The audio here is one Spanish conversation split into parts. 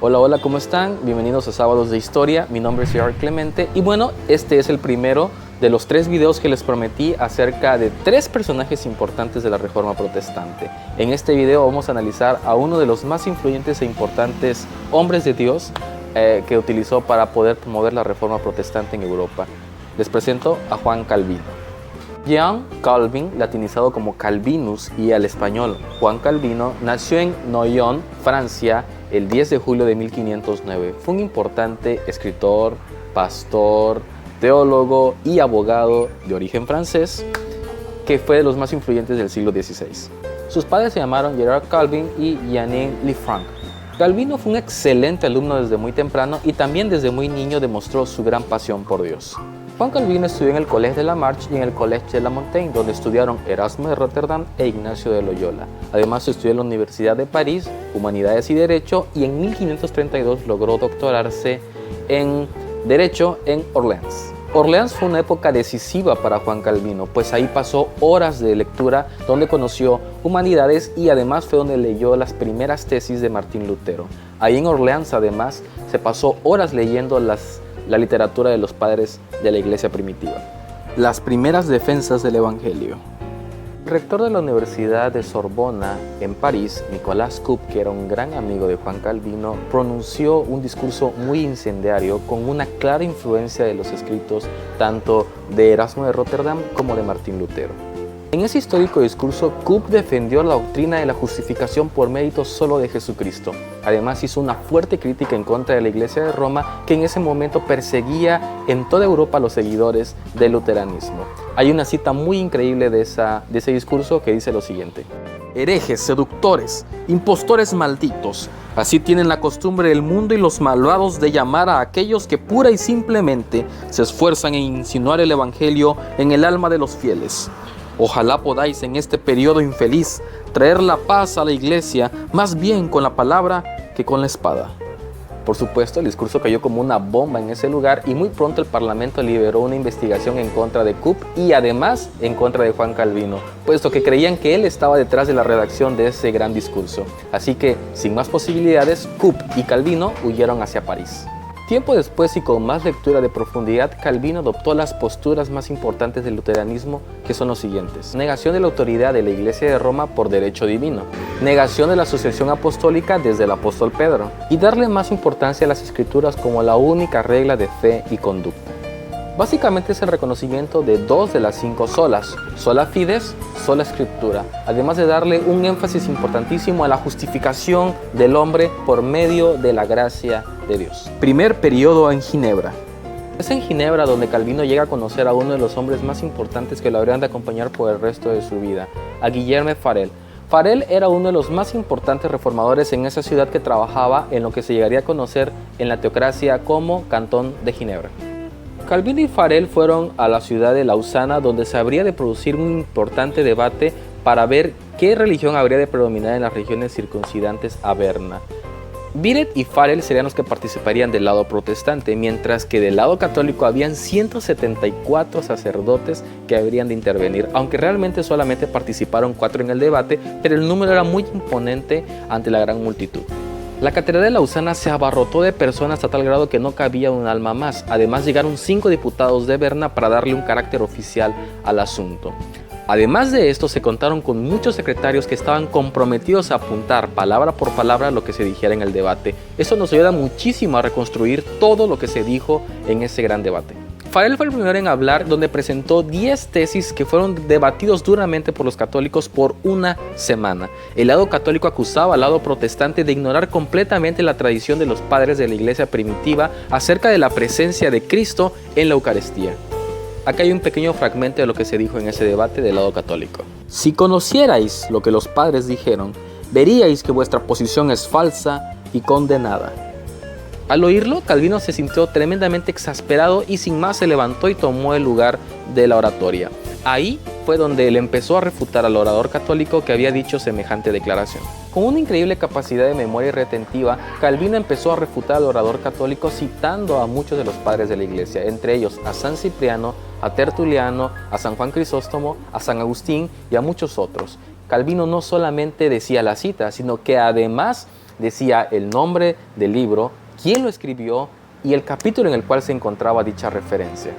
Hola, hola, ¿cómo están? Bienvenidos a Sábados de Historia. Mi nombre es Gerard Clemente y bueno, este es el primero de los 3 videos que les prometí acerca de 3 personajes importantes de la Reforma Protestante. En este video vamos a analizar a uno de los más influyentes e importantes hombres de Dios que utilizó para poder promover la Reforma Protestante en Europa. Les presento a Juan Calvino. Jean Calvin, latinizado como Calvinus y al español Juan Calvino, nació en Noyon, Francia, el 10 de julio de 1509. Fue un importante escritor, pastor, teólogo y abogado de origen francés que fue de los más influyentes del siglo XVI. Sus padres se llamaron Gerard Calvin y Jeanine Lefranc. Calvino fue un excelente alumno desde muy temprano y también desde muy niño demostró su gran pasión por Dios. Juan Calvino estudió en el Collège de la Marche y en el Collège de la Montaigne, donde estudiaron Erasmo de Rotterdam e Ignacio de Loyola. Además estudió en la Universidad de París, Humanidades y Derecho, y en 1532 logró doctorarse en Derecho en Orleans. Orleans fue una época decisiva para Juan Calvino, pues ahí pasó horas de lectura donde conoció humanidades y además fue donde leyó las primeras tesis de Martín Lutero. Ahí en Orleans además se pasó horas leyendo la literatura de los padres de la iglesia primitiva. Las primeras defensas del Evangelio. El rector de la Universidad de Sorbona en París, Nicolas Coupe, que era un gran amigo de Juan Calvino, pronunció un discurso muy incendiario con una clara influencia de los escritos tanto de Erasmo de Rotterdam como de Martín Lutero. En ese histórico discurso, Coupe defendió la doctrina de la justificación por mérito solo de Jesucristo. Además, hizo una fuerte crítica en contra de la Iglesia de Roma, que en ese momento perseguía en toda Europa a los seguidores del luteranismo. Hay una cita muy increíble de ese discurso que dice lo siguiente: herejes, seductores, impostores malditos, así tienen la costumbre el mundo y los malvados de llamar a aquellos que pura y simplemente se esfuerzan en insinuar el Evangelio en el alma de los fieles. Ojalá podáis en este periodo infeliz traer la paz a la iglesia más bien con la palabra que con la espada. Por supuesto, el discurso cayó como una bomba en ese lugar y muy pronto el Parlamento liberó una investigación en contra de Coupe y además en contra de Juan Calvino, puesto que creían que él estaba detrás de la redacción de ese gran discurso. Así que, sin más posibilidades, Coupe y Calvino huyeron hacia París. Tiempo después y con más lectura de profundidad, Calvino adoptó las posturas más importantes del luteranismo, que son los siguientes: negación de la autoridad de la Iglesia de Roma por derecho divino, negación de la asociación apostólica desde el apóstol Pedro, y darle más importancia a las escrituras como la única regla de fe y conducta. Básicamente es el reconocimiento de 2 de las 5 solas, sola fides, sola escritura, además de darle un énfasis importantísimo a la justificación del hombre por medio de la gracia de Dios. Primer periodo en Ginebra. Es en Ginebra donde Calvino llega a conocer a uno de los hombres más importantes que lo habrían de acompañar por el resto de su vida, a Guillerme Farel. Farel era uno de los más importantes reformadores en esa ciudad que trabajaba en lo que se llegaría a conocer en la teocracia como Cantón de Ginebra. Calvino y Farel fueron a la ciudad de Lausana, donde se habría de producir un importante debate para ver qué religión habría de predominar en las regiones circuncidantes a Berna. Viret y Farel serían los que participarían del lado protestante, mientras que del lado católico habían 174 sacerdotes que habrían de intervenir, aunque realmente solamente participaron 4 en el debate, pero el número era muy imponente ante la gran multitud. La catedral de Lausana se abarrotó de personas a tal grado que no cabía un alma más. Además llegaron 5 diputados de Berna para darle un carácter oficial al asunto. Además de esto, se contaron con muchos secretarios que estaban comprometidos a apuntar palabra por palabra lo que se dijera en el debate. Eso nos ayuda muchísimo a reconstruir todo lo que se dijo en ese gran debate. Farel fue el primero en hablar, donde presentó 10 tesis que fueron debatidos duramente por los católicos por una semana. El lado católico acusaba al lado protestante de ignorar completamente la tradición de los padres de la iglesia primitiva acerca de la presencia de Cristo en la Eucaristía. Acá hay un pequeño fragmento de lo que se dijo en ese debate del lado católico. Si conocierais lo que los padres dijeron, veríais que vuestra posición es falsa y condenada. Al oírlo, Calvino se sintió tremendamente exasperado y sin más se levantó y tomó el lugar de la oratoria. Ahí fue donde él empezó a refutar al orador católico que había dicho semejante declaración. Con una increíble capacidad de memoria retentiva, Calvino empezó a refutar al orador católico citando a muchos de los padres de la iglesia, entre ellos a San Cipriano, a Tertuliano, a San Juan Crisóstomo, a San Agustín y a muchos otros. Calvino no solamente decía la cita, sino que además decía el nombre del libro, quién lo escribió y el capítulo en el cual se encontraba dicha referencia.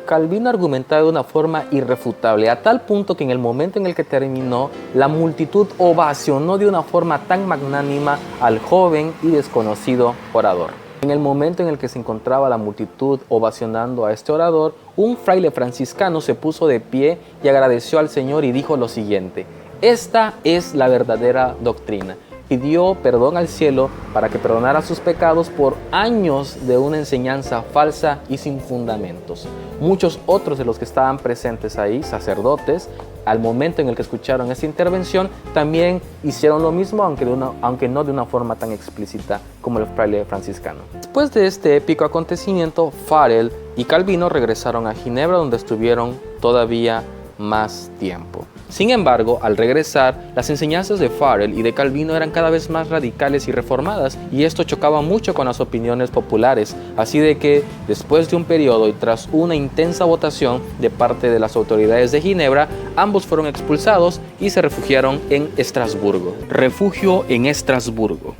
Calvino argumentaba de una forma irrefutable, a tal punto que en el momento en el que terminó, la multitud ovacionó de una forma tan magnánima al joven y desconocido orador. En el momento en el que se encontraba la multitud ovacionando a este orador, un fraile franciscano se puso de pie y agradeció al Señor y dijo lo siguiente: esta es la verdadera doctrina. Pidió perdón al cielo para que perdonara sus pecados por años de una enseñanza falsa y sin fundamentos. Muchos otros de los que estaban presentes ahí, sacerdotes, al momento en el que escucharon esta intervención, también hicieron lo mismo, aunque no de una forma tan explícita como el fraile franciscano. Después de este épico acontecimiento, Farel y Calvino regresaron a Ginebra, donde estuvieron todavía más tiempo. Sin embargo, al regresar, las enseñanzas de Farel y de Calvino eran cada vez más radicales y reformadas, y esto chocaba mucho con las opiniones populares, así de que, después de un periodo y tras una intensa votación de parte de las autoridades de Ginebra, ambos fueron expulsados y se refugiaron en Estrasburgo. Refugio en Estrasburgo.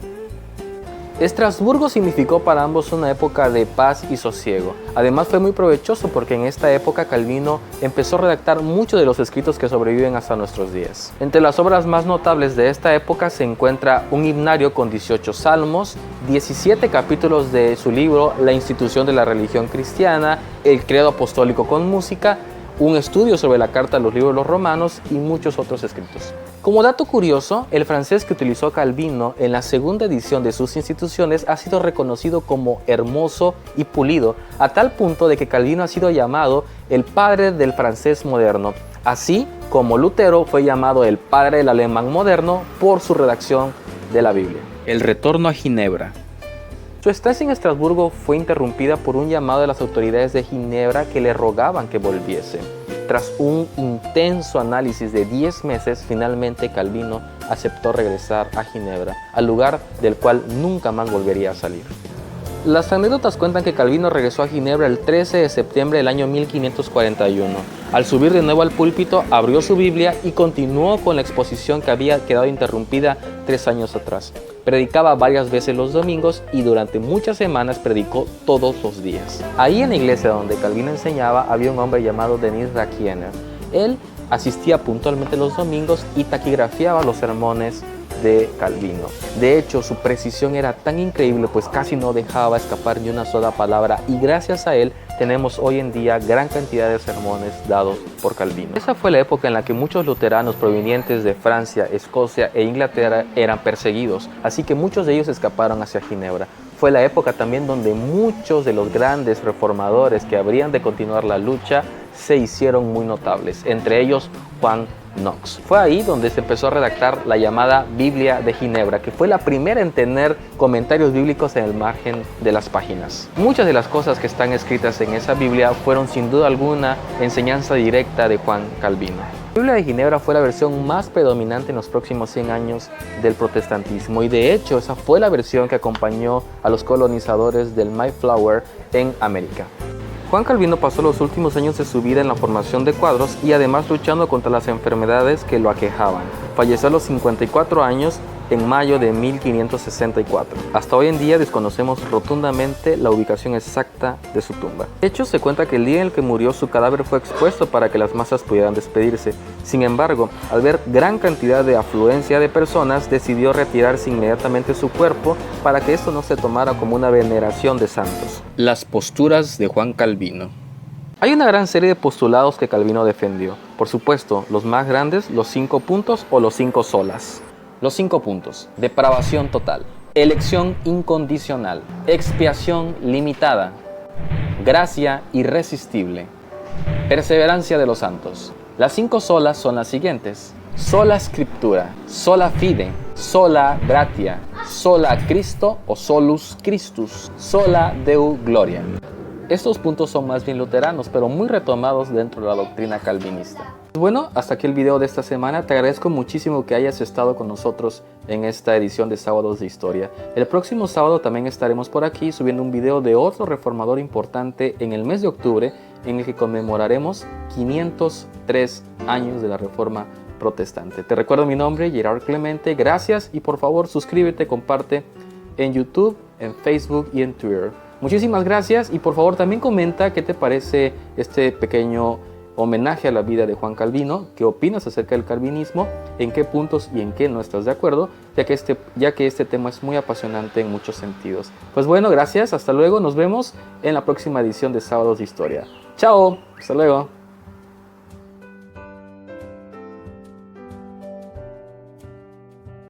Estrasburgo significó para ambos una época de paz y sosiego. Además fue muy provechoso porque en esta época Calvino empezó a redactar muchos de los escritos que sobreviven hasta nuestros días. Entre las obras más notables de esta época se encuentra un himnario con 18 salmos, 17 capítulos de su libro La institución de la religión cristiana, el credo apostólico con música, un estudio sobre la carta de los libros de los romanos y muchos otros escritos. Como dato curioso, el francés que utilizó Calvino en la segunda edición de sus instituciones ha sido reconocido como hermoso y pulido, a tal punto de que Calvino ha sido llamado el padre del francés moderno, así como Lutero fue llamado el padre del alemán moderno por su redacción de la Biblia. El retorno a Ginebra. Su estancia en Estrasburgo fue interrumpida por un llamado de las autoridades de Ginebra que le rogaban que volviese. Tras un intenso análisis de 10 meses, finalmente Calvino aceptó regresar a Ginebra, al lugar del cual nunca más volvería a salir. Las anécdotas cuentan que Calvino regresó a Ginebra el 13 de septiembre del año 1541. Al subir de nuevo al púlpito, abrió su Biblia y continuó con la exposición que había quedado interrumpida 3 años atrás. Predicaba varias veces los domingos y durante muchas semanas predicó todos los días. Ahí en la iglesia donde Calvino enseñaba había un hombre llamado Denis Raquiener. Él asistía puntualmente los domingos y taquigrafiaba los sermones de Calvino. De hecho, su precisión era tan increíble, pues casi no dejaba escapar ni una sola palabra, y gracias a él tenemos hoy en día gran cantidad de sermones dados por Calvino. Esa fue la época en la que muchos luteranos provenientes de Francia, Escocia e Inglaterra eran perseguidos, así que muchos de ellos escaparon hacia Ginebra. Fue la época también donde muchos de los grandes reformadores que habrían de continuar la lucha se hicieron muy notables, entre ellos Juan Knox. Fue ahí donde se empezó a redactar la llamada Biblia de Ginebra, que fue la primera en tener comentarios bíblicos en el margen de las páginas. Muchas de las cosas que están escritas en esa Biblia fueron sin duda alguna enseñanza directa de Juan Calvino. La Biblia de Ginebra fue la versión más predominante en los próximos 100 años del protestantismo, y de hecho esa fue la versión que acompañó a los colonizadores del Mayflower en América. Juan Calvino pasó los últimos años de su vida en la formación de cuadros y además luchando contra las enfermedades que lo aquejaban. Falleció a los 54 años en mayo de 1564. Hasta hoy en día desconocemos rotundamente la ubicación exacta de su tumba. De hecho, se cuenta que el día en el que murió su cadáver fue expuesto para que las masas pudieran despedirse. Sin embargo, al ver gran cantidad de afluencia de personas, decidió retirarse inmediatamente su cuerpo para que esto no se tomara como una veneración de santos. Las posturas de Juan Calvino. Hay una gran serie de postulados que Calvino defendió. Por supuesto, los más grandes, los 5 puntos o los 5 solas. Los 5 puntos: depravación total, elección incondicional, expiación limitada, gracia irresistible, perseverancia de los santos. Las 5 solas son las siguientes: sola scriptura, sola fide, sola gratia, sola Cristo o solus Christus, sola Deo gloria. Estos puntos son más bien luteranos, pero muy retomados dentro de la doctrina calvinista. Bueno, hasta aquí el video de esta semana. Te agradezco muchísimo que hayas estado con nosotros en esta edición de Sábados de Historia. El próximo sábado también estaremos por aquí subiendo un video de otro reformador importante en el mes de octubre, en el que conmemoraremos 503 años de la Reforma protestante. Te recuerdo mi nombre, Gerard Clemente. Gracias y por favor suscríbete, comparte en YouTube, en Facebook y en Twitter. Muchísimas gracias y por favor también comenta qué te parece este pequeño homenaje a la vida de Juan Calvino, qué opinas acerca del calvinismo, en qué puntos y en qué no estás de acuerdo, ya que este tema es muy apasionante en muchos sentidos. Pues bueno, gracias, hasta luego, nos vemos en la próxima edición de Sábados de Historia. ¡Chao! ¡Hasta luego!